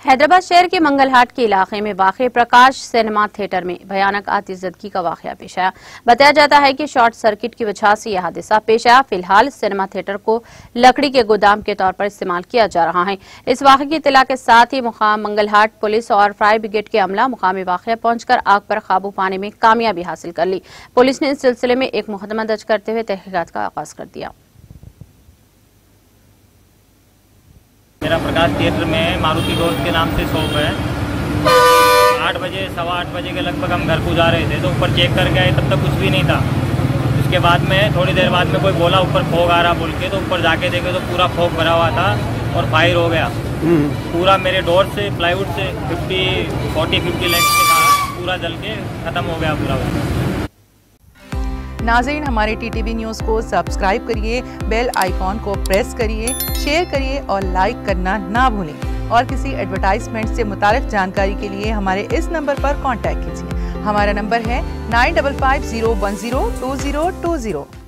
हैदराबाद शहर के मंगलहाट के इलाके में वाक़े प्रकाश सिनेमा थिएटर में भयानक आतिशबाजी का वाक़या पेश आया। बताया जाता है कि शॉर्ट सर्किट की वजह से यह हादसा पेश आया। फिलहाल सिनेमा थिएटर को लकड़ी के गोदाम के तौर पर इस्तेमाल किया जा रहा है। इस वाक़े की इत्तला के साथ ही मुकाम मंगलहाट पुलिस और फायर ब्रिगेड के अमला मुकामी वाक़या पहुंचकर आग पर काबू पाने में कामयाबी हासिल कर ली। पुलिस ने इस सिलसिले में एक मुकदमा दर्ज करते हुए तहकीकात का आगाज कर दिया। मेरा प्रकाश थिएटर में मारुति डोर्स के नाम से शॉप है। 8 बजे, सवा 8 बजे के लगभग हम घर को जा रहे थे तो ऊपर चेक करके आए, तब तक कुछ भी नहीं था। उसके बाद में थोड़ी देर बाद में कोई बोला ऊपर फॉग आ रहा बोल के, तो ऊपर जाके देखे तो पूरा फॉग भरा हुआ था और फायर हो गया। पूरा मेरे डोर से प्लाईवुड से 40-50 लेंथ के था, पूरा जल के ख़त्म हो गया पूरा। नाज़रीन, हमारे टीटीवी न्यूज़ को सब्सक्राइब करिए, बेल आइकॉन को प्रेस करिए, शेयर करिए और लाइक करना ना भूलें। और किसी एडवर्टाइजमेंट से मुताल्लिक़ जानकारी के लिए हमारे इस नंबर पर कांटेक्ट कीजिए। हमारा नंबर है 9550102020।